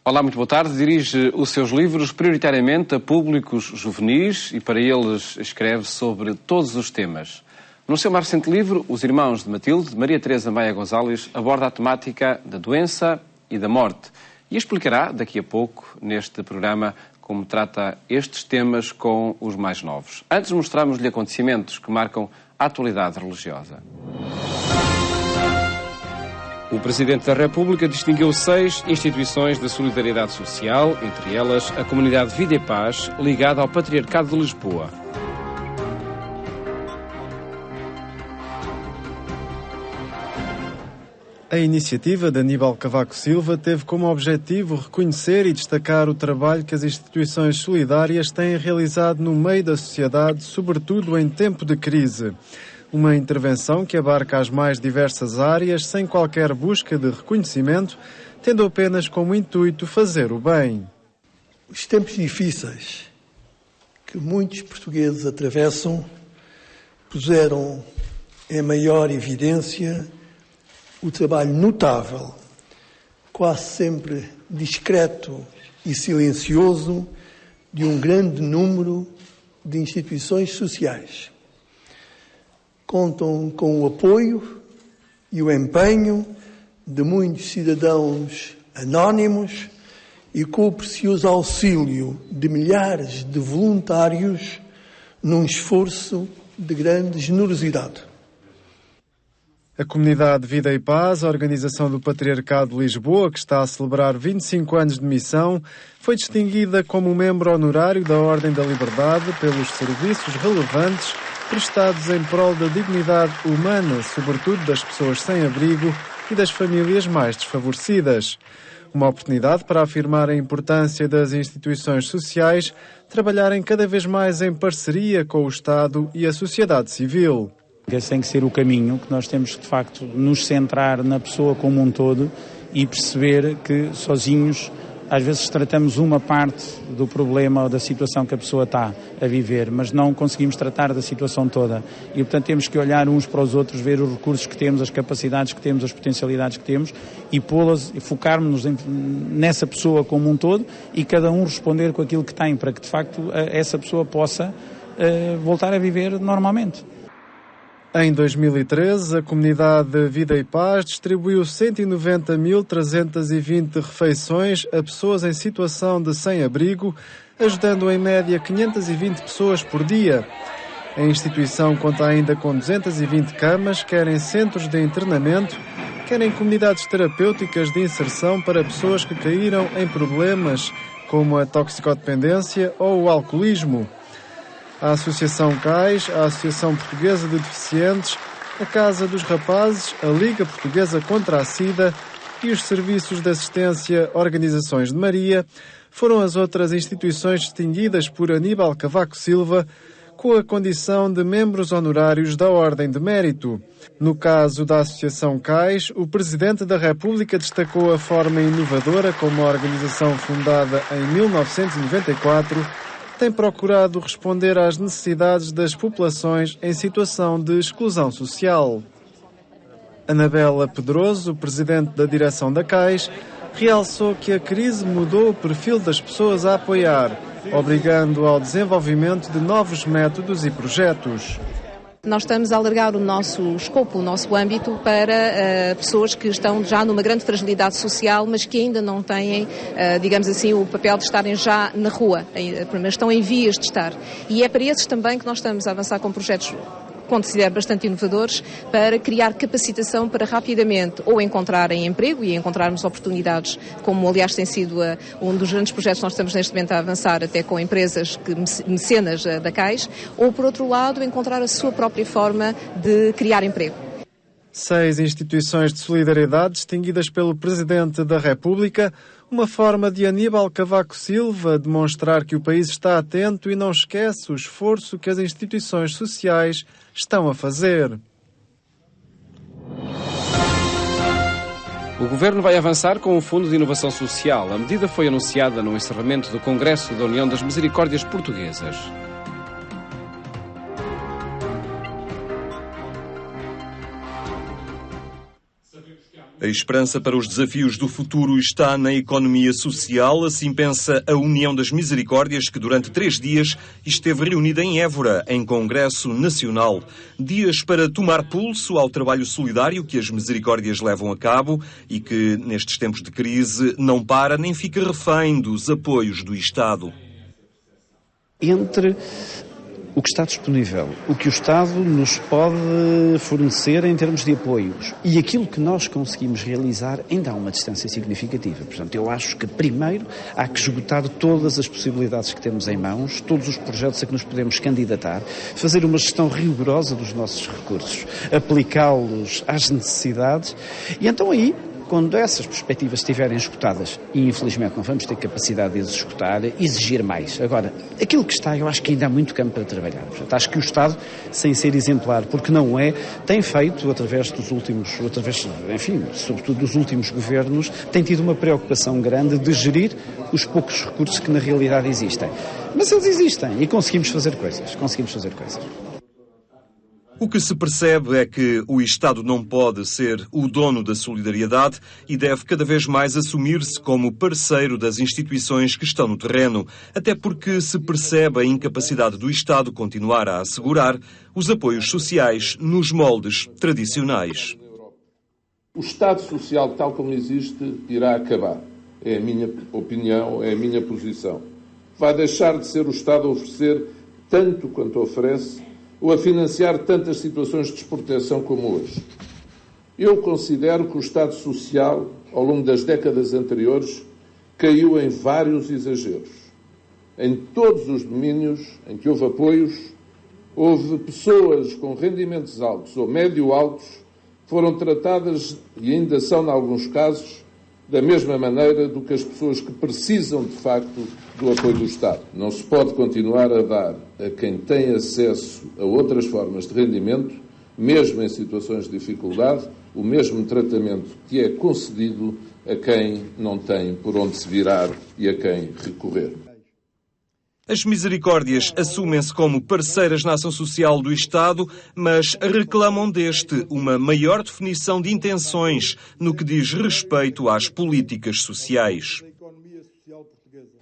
Olá, muito boa tarde. Dirige os seus livros prioritariamente a públicos juvenis e para eles escreve sobre todos os temas. No seu mais recente livro, Os Irmãos de Matilde, Maria Teresa Maia Gonzalez aborda a temática da doença e da morte e explicará daqui a pouco, neste programa, como trata estes temas com os mais novos. Antes mostramos-lhe acontecimentos que marcam a atualidade religiosa. O Presidente da República distinguiu 6 instituições de solidariedade social, entre elas a Comunidade Vida e Paz, ligada ao Patriarcado de Lisboa. A iniciativa de Aníbal Cavaco Silva teve como objetivo reconhecer e destacar o trabalho que as instituições solidárias têm realizado no meio da sociedade, sobretudo em tempo de crise. Uma intervenção que abarca as mais diversas áreas, sem qualquer busca de reconhecimento, tendo apenas como intuito fazer o bem. Os tempos difíceis que muitos portugueses atravessam puseram em maior evidência o trabalho notável, quase sempre discreto e silencioso, de um grande número de instituições sociais. Contam com o apoio e o empenho de muitos cidadãos anónimos e com o precioso auxílio de milhares de voluntários num esforço de grande generosidade. A Comunidade Vida e Paz, a organização do Patriarcado de Lisboa, que está a celebrar 25 anos de missão, foi distinguida como membro honorário da Ordem da Liberdade pelos serviços relevantes prestados em prol da dignidade humana, sobretudo das pessoas sem abrigo e das famílias mais desfavorecidas. Uma oportunidade para afirmar a importância das instituições sociais trabalharem cada vez mais em parceria com o Estado e a sociedade civil. Esse tem que ser o caminho, que nós temos que, de facto, nos centrar na pessoa como um todo e perceber que sozinhos, às vezes, tratamos uma parte do problema ou da situação que a pessoa está a viver, mas não conseguimos tratar da situação toda. E, portanto, temos que olhar uns para os outros, ver os recursos que temos, as capacidades que temos, as potencialidades que temos e pô-las e focarmos-nos nessa pessoa como um todo e cada um responder com aquilo que tem, para que, de facto, essa pessoa possa voltar a viver normalmente. Em 2013, a Comunidade Vida e Paz distribuiu 190.320 refeições a pessoas em situação de sem-abrigo, ajudando em média 520 pessoas por dia. A instituição conta ainda com 220 camas, quer em centros de internamento, quer em comunidades terapêuticas de inserção para pessoas que caíram em problemas como a toxicodependência ou o alcoolismo. A Associação CAIS, a Associação Portuguesa de Deficientes, a Casa dos Rapazes, a Liga Portuguesa contra a SIDA e os Serviços de Assistência Organizações de Maria foram as outras instituições distinguidas por Aníbal Cavaco Silva com a condição de membros honorários da Ordem de Mérito. No caso da Associação CAIS, o Presidente da República destacou a forma inovadora como a organização fundada em 1994 tem procurado responder às necessidades das populações em situação de exclusão social. Anabela Pedroso, presidente da direção da CAIS, realçou que a crise mudou o perfil das pessoas a apoiar, obrigando ao desenvolvimento de novos métodos e projetos. Nós estamos a alargar o nosso escopo, o nosso âmbito para pessoas que estão já numa grande fragilidade social, mas que ainda não têm, digamos assim, o papel de estarem já na rua, mas estão em vias de estar. E é para esses também que nós estamos a avançar com projetos considero bastante inovadores, para criar capacitação para rapidamente ou encontrarem emprego e encontrarmos oportunidades, como aliás tem sido um dos grandes projetos que nós estamos neste momento a avançar até com empresas mecenas da CAIS, ou por outro lado encontrar a sua própria forma de criar emprego. 6 instituições de solidariedade distinguidas pelo Presidente da República, uma forma de Aníbal Cavaco Silva demonstrar que o país está atento e não esquece o esforço que as instituições sociais estão a fazer. O Governo vai avançar com o Fundo de Inovação Social. A medida foi anunciada no encerramento do Congresso da União das Misericórdias Portuguesas. A A esperança para os desafios do futuro está na economia social, assim pensa a União das Misericórdias, que durante 3 dias esteve reunida em Évora, em Congresso Nacional. Dias para tomar pulso ao trabalho solidário que as Misericórdias levam a cabo e que, nestes tempos de crise, não para nem fica refém dos apoios do Estado. Entre o que está disponível, o que o Estado nos pode fornecer em termos de apoios e aquilo que nós conseguimos realizar, ainda há uma distância significativa. Portanto, eu acho que primeiro há que esgotar todas as possibilidades que temos em mãos, todos os projetos a que nos podemos candidatar, fazer uma gestão rigorosa dos nossos recursos, aplicá-los às necessidades e então aí, quando essas perspectivas estiverem esgotadas, e infelizmente não vamos ter capacidade de as esgotar, exigir mais. Agora, aquilo que está, eu acho que ainda há muito campo para trabalhar. Portanto, acho que o Estado, sem ser exemplar, porque não é, tem feito, sobretudo dos últimos governos, tem tido uma preocupação grande de gerir os poucos recursos que na realidade existem. Mas eles existem e conseguimos fazer coisas. O que se percebe é que o Estado não pode ser o dono da solidariedade e deve cada vez mais assumir-se como parceiro das instituições que estão no terreno, até porque se percebe a incapacidade do Estado continuar a assegurar os apoios sociais nos moldes tradicionais. O Estado Social, tal como existe, irá acabar. É a minha opinião, é a minha posição. Vai deixar de ser o Estado a oferecer tanto quanto oferece ou a financiar tantas situações de desproteção como hoje. Eu considero que o Estado Social, ao longo das décadas anteriores, caiu em vários exageros. Em todos os domínios em que houve apoios, houve pessoas com rendimentos altos ou médio-altos que foram tratadas, e ainda são, em alguns casos, da mesma maneira do que as pessoas que precisam, de facto, do apoio do Estado. Não se pode continuar a dar a quem tem acesso a outras formas de rendimento, mesmo em situações de dificuldade, o mesmo tratamento que é concedido a quem não tem por onde se virar e a quem recorrer. As Misericórdias assumem-se como parceiras na ação social do Estado, mas reclamam deste uma maior definição de intenções no que diz respeito às políticas sociais.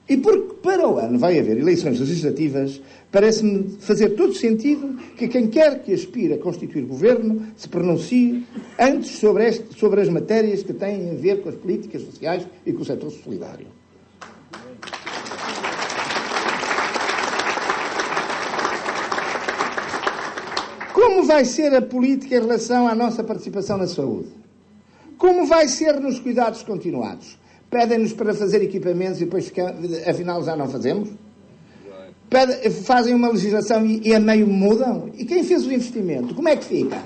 E porque para o ano vai haver eleições legislativas, parece-me fazer todo sentido que quem quer que aspire a constituir governo se pronuncie antes sobre as matérias que têm a ver com as políticas sociais e com o setor solidário. Como vai ser a política em relação à nossa participação na saúde? Como vai ser nos cuidados continuados? Pedem-nos para fazer equipamentos e depois, afinal, já não fazemos? Fazem uma legislação e a meio mudam? E quem fez o investimento? Como é que fica?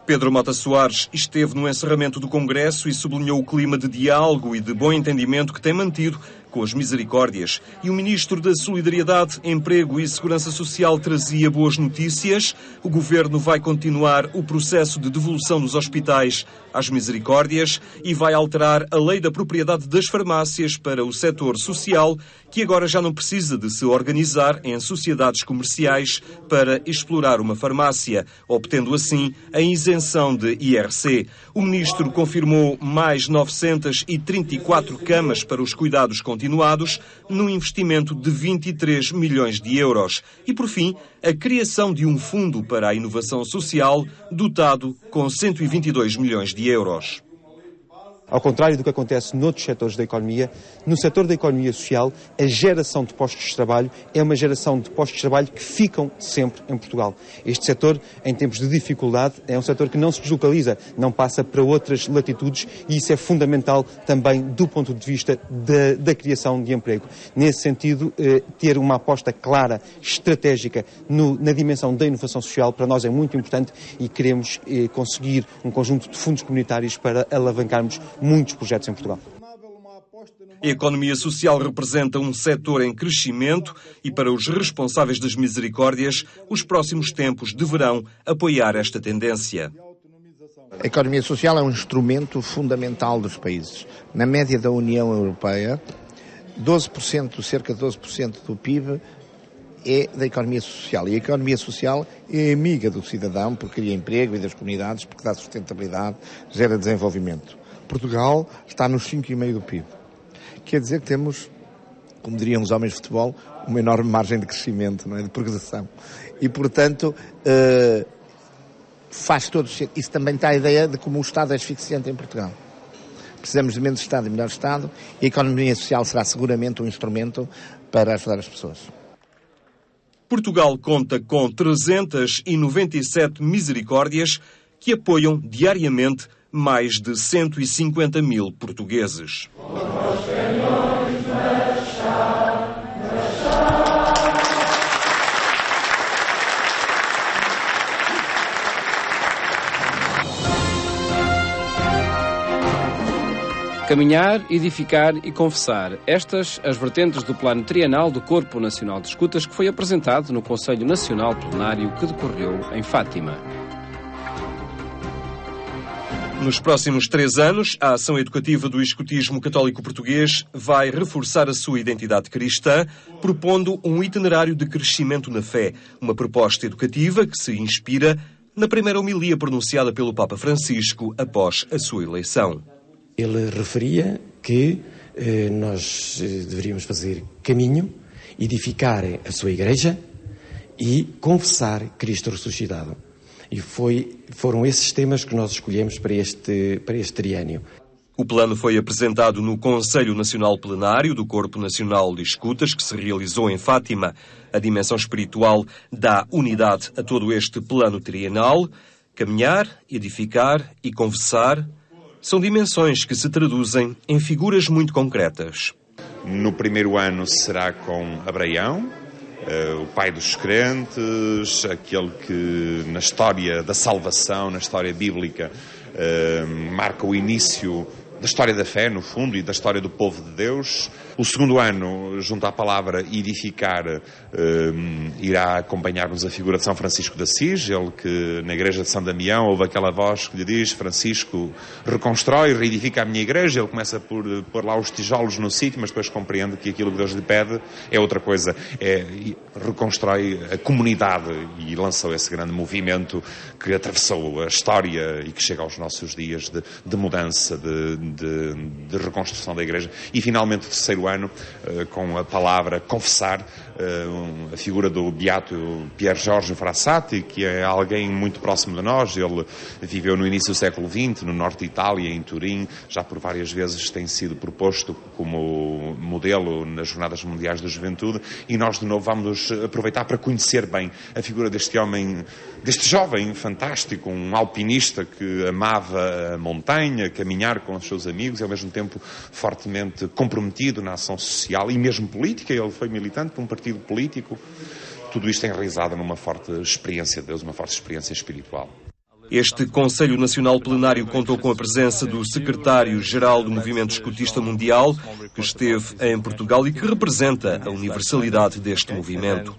Pedro Mota Soares esteve no encerramento do Congresso e sublinhou o clima de diálogo e de bom entendimento que tem mantido com as Misericórdias. E o Ministro da Solidariedade, Emprego e Segurança Social trazia boas notícias. O Governo vai continuar o processo de devolução dos hospitais às Misericórdias e vai alterar a lei da propriedade das farmácias para o setor social, que agora já não precisa de se organizar em sociedades comerciais para explorar uma farmácia, obtendo assim a isenção de IRC. O Ministro confirmou mais 934 camas para os cuidados continuados, num investimento de 23 milhões de euros. E, por fim, a criação de um fundo para a inovação social, dotado com 122 milhões de euros. Ao contrário do que acontece noutros setores da economia, no setor da economia social, a geração de postos de trabalho é uma geração de postos de trabalho que ficam sempre em Portugal. Este setor, em tempos de dificuldade, é um setor que não se deslocaliza, não passa para outras latitudes e isso é fundamental também do ponto de vista da criação de emprego. Nesse sentido, ter uma aposta clara, estratégica na dimensão da inovação social, para nós é muito importante e queremos conseguir um conjunto de fundos comunitários para alavancarmos muitos projetos em Portugal. A economia social representa um setor em crescimento e para os responsáveis das Misericórdias, os próximos tempos deverão apoiar esta tendência. A economia social é um instrumento fundamental dos países. Na média da União Europeia, cerca de 12% do PIB é da economia social. E a economia social é amiga do cidadão, porque cria emprego e das comunidades, porque dá sustentabilidade, gera desenvolvimento. Portugal está nos 5,5% do PIB. Quer dizer que temos, como diriam os homens de futebol, uma enorme margem de crescimento, não é? De progressão. E, portanto, faz todo sentido. Isso também está a ideia de como o Estado é asfixiante em Portugal. Precisamos de menos Estado e melhor Estado, e a economia social será seguramente um instrumento para ajudar as pessoas. Portugal conta com 397 misericórdias que apoiam diariamente mais de 150 mil portugueses. Caminhar, edificar e confessar. Estas as vertentes do plano trienal do Corpo Nacional de Escutas que foi apresentado no Conselho Nacional Plenário que decorreu em Fátima. Nos próximos 3 anos, a ação educativa do escutismo católico português vai reforçar a sua identidade cristã, propondo um itinerário de crescimento na fé, uma proposta educativa que se inspira na primeira homilia pronunciada pelo Papa Francisco após a sua eleição. Ele referia que nós deveríamos fazer caminho, edificar a sua igreja e confessar Cristo ressuscitado. E foram esses temas que nós escolhemos para este triênio. O plano foi apresentado no Conselho Nacional Plenário do Corpo Nacional de Escutas, que se realizou em Fátima. A dimensão espiritual dá unidade a todo este plano trienal. Caminhar, edificar e confessar são dimensões que se traduzem em figuras muito concretas. No primeiro ano será com Abraão, o pai dos crentes, aquele que na história da salvação, na história bíblica, marca o início da história da fé, no fundo, e da história do povo de Deus. O segundo ano, junto à palavra edificar, irá acompanhar-nos a figura de São Francisco de Assis, ele que na igreja de São Damião houve aquela voz que lhe diz: Francisco, reconstrói, reedifica a minha igreja. Ele começa por pôr lá os tijolos no sítio, mas depois compreende que aquilo que Deus lhe pede é outra coisa, reconstrói a comunidade, e lançou esse grande movimento que atravessou a história e que chega aos nossos dias de mudança, de reconstrução da igreja. E finalmente o terceiro ano, com a palavra confessar, a figura do beato Pier Giorgio Frassati, que é alguém muito próximo de nós. Ele viveu no início do século XX, no norte de Itália, em Turim, já por várias vezes tem sido proposto como modelo nas Jornadas Mundiais da Juventude, e nós de novo vamos aproveitar para conhecer bem a figura deste homem, deste jovem fantástico, um alpinista que amava a montanha, caminhar com os seus amigos, e ao mesmo tempo fortemente comprometido na ação social e mesmo política. Ele foi militante de um partido político. Tudo isto enraizado numa forte experiência de Deus, uma forte experiência espiritual. Este Conselho Nacional Plenário contou com a presença do secretário-geral do Movimento Escutista Mundial, que esteve em Portugal e que representa a universalidade deste movimento.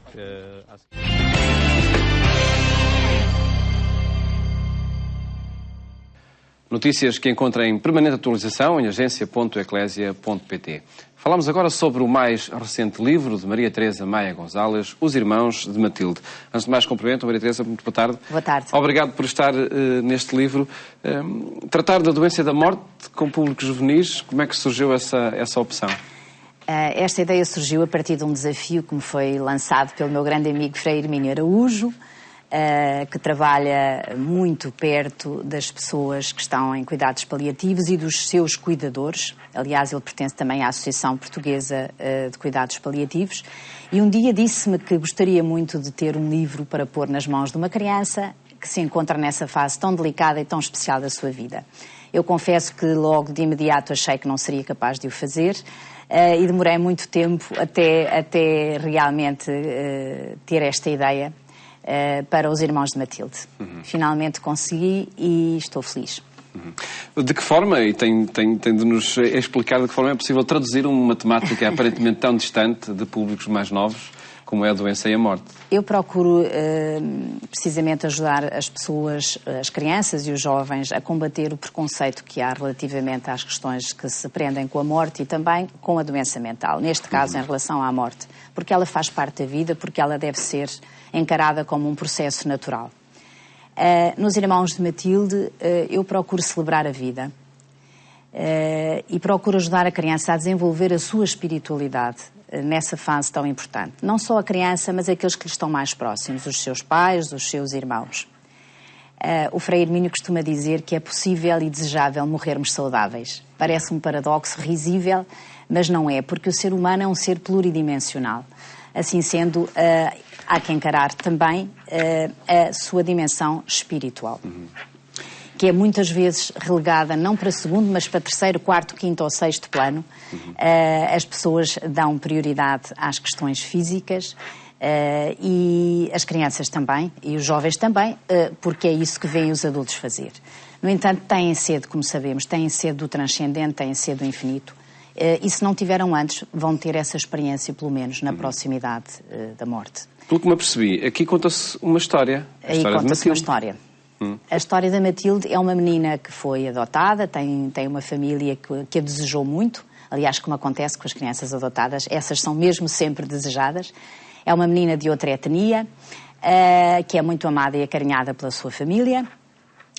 Notícias que encontra em permanente atualização em agência.eclésia.pt. Falamos agora sobre o mais recente livro de Maria Teresa Maia Gonzalez, Os Irmãos de Matilde. Antes de mais, cumprimento, Maria Teresa, muito boa tarde. Boa tarde. Obrigado por estar neste livro. Tratar da doença e da morte com públicos juvenis, como é que surgiu essa opção? Esta ideia surgiu a partir de um desafio que me foi lançado pelo meu grande amigo Frei Hermínio Araújo, que trabalha muito perto das pessoas que estão em cuidados paliativos e dos seus cuidadores. Aliás, ele pertence também à Associação Portuguesa de Cuidados Paliativos. E um dia disse-me que gostaria muito de ter um livro para pôr nas mãos de uma criança que se encontra nessa fase tão delicada e tão especial da sua vida. Eu confesso que logo de imediato achei que não seria capaz de o fazer. E demorei muito tempo até realmente ter esta ideia para Os Irmãos de Matilde. Finalmente consegui e estou feliz. De que forma, e tem de nos explicar de que forma é possível traduzir uma temática aparentemente tão distante de públicos mais novos como é a doença e a morte. Eu procuro precisamente ajudar as pessoas, as crianças e os jovens a combater o preconceito que há relativamente às questões que se prendem com a morte e também com a doença mental, neste caso em relação à morte, porque ela faz parte da vida, porque ela deve ser encarada como um processo natural. Nos Irmãos de Matilde, eu procuro celebrar a vida e procuro ajudar a criança a desenvolver a sua espiritualidade nessa fase tão importante. Não só a criança, mas aqueles que lhe estão mais próximos, os seus pais, os seus irmãos. O Frei Hermínio costuma dizer que é possível e desejável morrermos saudáveis. Parece um paradoxo risível, mas não é, porque o ser humano é um ser pluridimensional. Assim sendo, há que encarar também a sua dimensão espiritual, que é muitas vezes relegada não para segundo, mas para terceiro, quarto, quinto ou sexto plano. As pessoas dão prioridade às questões físicas e as crianças também, e os jovens também, porque é isso que veem os adultos fazer. No entanto, têm sede, como sabemos, têm sede do transcendente, têm sede do infinito. E se não tiveram antes, vão ter essa experiência, pelo menos, na proximidade da morte. Pelo que me apercebi, aqui conta-se uma história. Aí conta-se uma história. A história da Matilde é uma menina que foi adotada, tem uma família que a desejou muito. Aliás, como acontece com as crianças adotadas, essas são mesmo sempre desejadas. É uma menina de outra etnia, que é muito amada e acarinhada pela sua família,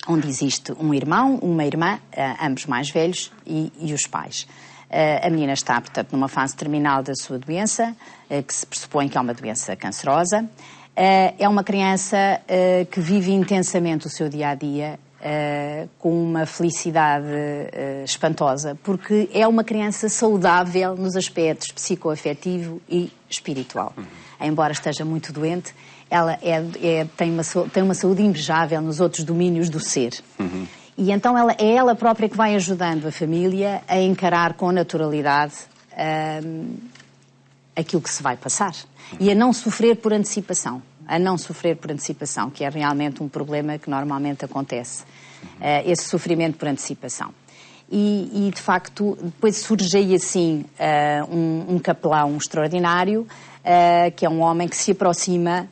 onde existe um irmão, uma irmã, ambos mais velhos, e os pais. A menina está, portanto, numa fase terminal da sua doença, que se pressupõe que é uma doença cancerosa. É uma criança que vive intensamente o seu dia-a-dia, com uma felicidade espantosa, porque é uma criança saudável nos aspectos psicoafetivo e espiritual. Embora esteja muito doente, ela tem uma saúde invejável nos outros domínios do ser. E então é ela própria que vai ajudando a família a encarar com naturalidade aquilo que se vai passar. E a não sofrer por antecipação. Que é realmente um problema que normalmente acontece. Esse sofrimento por antecipação. E de facto, depois surge aí assim um capelão extraordinário, que é um homem que se aproxima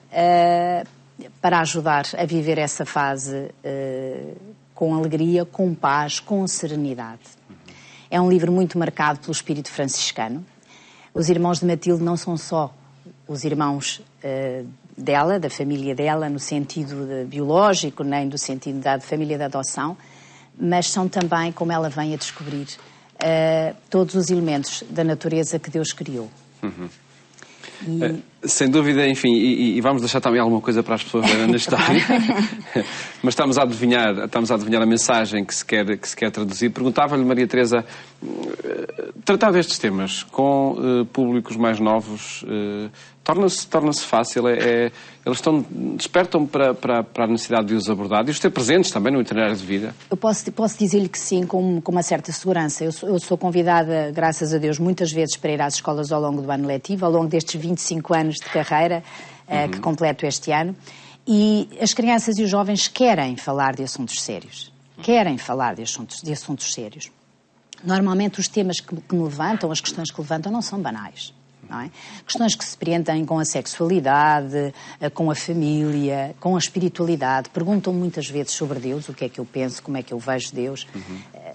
para ajudar a viver essa fase com alegria, com paz, com serenidade. É um livro muito marcado pelo espírito franciscano. Os Irmãos de Matilde não são só os irmãos dela, da família dela, no sentido biológico, nem do sentido da família de adoção, mas são também, como ela vem a descobrir, todos os elementos da natureza que Deus criou. Sem dúvida, enfim, e vamos deixar também alguma coisa para as pessoas verem na história. Mas estamos a adivinhar a mensagem que se quer traduzir. Perguntava-lhe, Maria Teresa, tratar destes temas com públicos mais novos torna-se fácil? Eles despertam para a necessidade de os abordar e os ter presentes também no itinerário de vida? Eu posso dizer-lhe que sim, com uma certa segurança. Eu sou convidada, graças a Deus, muitas vezes para ir às escolas ao longo do ano letivo, ao longo destes 25 anos de carreira que completo este ano. E as crianças e os jovens querem falar de assuntos sérios. De assuntos sérios. Normalmente os temas que me levantam, as questões que levantam, não são banais. Não é? Questões que se prendem com a sexualidade, com a família, com a espiritualidade. Perguntam muitas vezes sobre Deus, o que é que eu penso, como é que eu vejo Deus.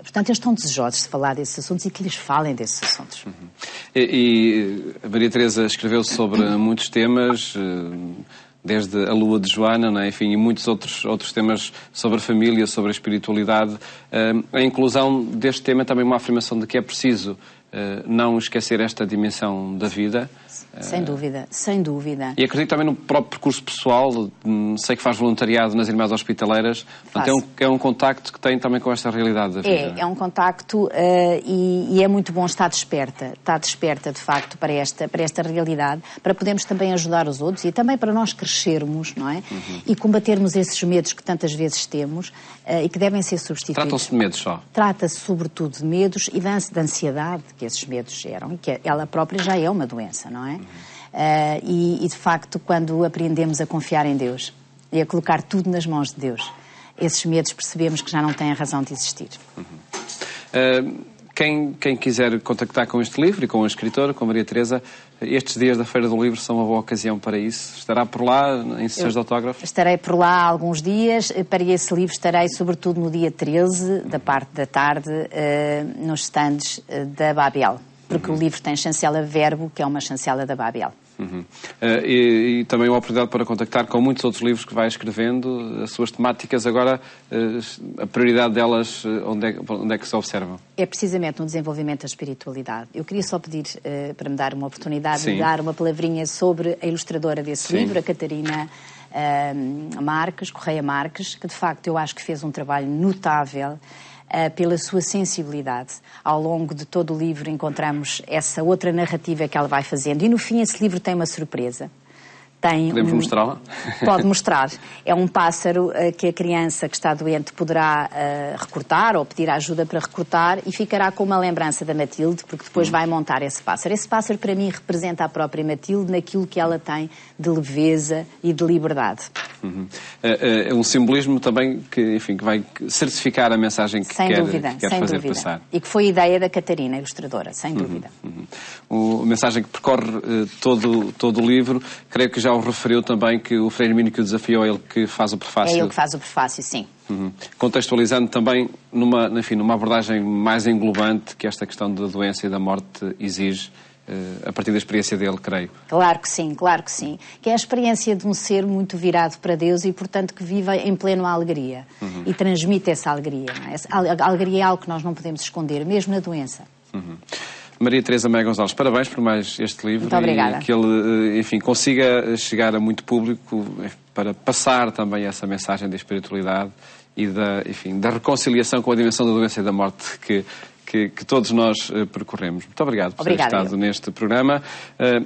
Portanto, eles estão desejosos de falar desses assuntos e que lhes falem desses assuntos. E a Maria Teresa escreveu sobre muitos temas, desde a Lua de Joana, não é? Enfim, e muitos outros temas sobre a família, sobre a espiritualidade. A inclusão deste tema é também uma afirmação de que é preciso não esquecer esta dimensão da vida. Sem dúvida, sem dúvida. E acredito também no próprio percurso pessoal, sei que faz voluntariado nas Irmãs Hospitaleiras, portanto é um contacto que tem também com esta realidade da vida. É um contacto e é muito bom estar desperta de facto para esta realidade, para podermos também ajudar os outros e também para nós crescermos, não é? E combatermos esses medos que tantas vezes temos e que devem ser substituídos. Tratam-se de medos só? Trata-se sobretudo de medos e da ansiedade que esses medos geram, e que ela própria já é uma doença, não é? E de facto, quando aprendemos a confiar em Deus e a colocar tudo nas mãos de Deus, esses medos percebemos que já não têm a razão de existir. Quem quiser contactar com este livro e com a escritora, com Maria Teresa, estes dias da Feira do Livro são uma boa ocasião para isso. Estará por lá em sessões de autógrafos? Estarei por lá há alguns dias. Para esse livro estarei sobretudo no dia 13, da parte da tarde, nos stands da Babel. Porque o livro tem chancela Verbo, que é uma chancela da Babel. E também uma oportunidade para contactar com muitos outros livros que vai escrevendo, as suas temáticas. Agora, a prioridade delas, onde é que se observam? É precisamente no desenvolvimento da espiritualidade. Eu queria só pedir para me dar uma oportunidade de dar uma palavrinha sobre a ilustradora desse livro, a Catarina Correia Marques, que de facto eu acho que fez um trabalho notável pela sua sensibilidade. Ao longo de todo o livro encontramos essa outra narrativa que ela vai fazendo. E no fim esse livro tem uma surpresa. Podemos mostrá-la? Pode mostrar. É um pássaro que a criança que está doente poderá recortar ou pedir ajuda para recortar e ficará com uma lembrança da Matilde, porque depois vai montar esse pássaro. Esse pássaro, para mim, representa a própria Matilde naquilo que ela tem de leveza e de liberdade. É um simbolismo também que vai certificar a mensagem que quer fazer passar. E que foi a ideia da Catarina, ilustradora, sem dúvida. A mensagem que percorre todo o livro, creio que já o referiu também, que o Frei Hermínio que o desafiou, é ele que faz o prefácio. É ele que faz o prefácio, sim. Contextualizando também numa abordagem mais englobante que esta questão da doença e da morte exige, a partir da experiência dele, creio. Claro que sim, claro que sim. Que é a experiência de um ser muito virado para Deus e, portanto, que vive em pleno alegria. E transmite essa alegria. Não é? A alegria é algo que nós não podemos esconder, mesmo na doença. Maria Teresa Maia Gonçalves, parabéns por mais este livro. Muito obrigada. E que ele, consiga chegar a muito público para passar também essa mensagem da espiritualidade e da reconciliação com a dimensão da doença e da morte que todos nós percorremos. Muito obrigado por ter estado neste programa.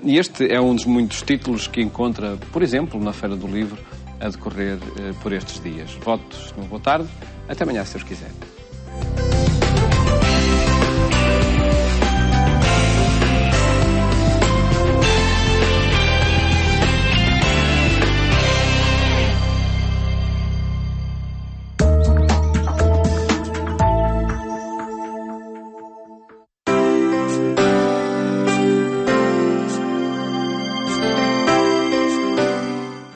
E este é um dos muitos títulos que encontra, por exemplo, na Feira do Livro, a decorrer por estes dias. Votos, uma boa tarde. Até amanhã, se Deus quiser.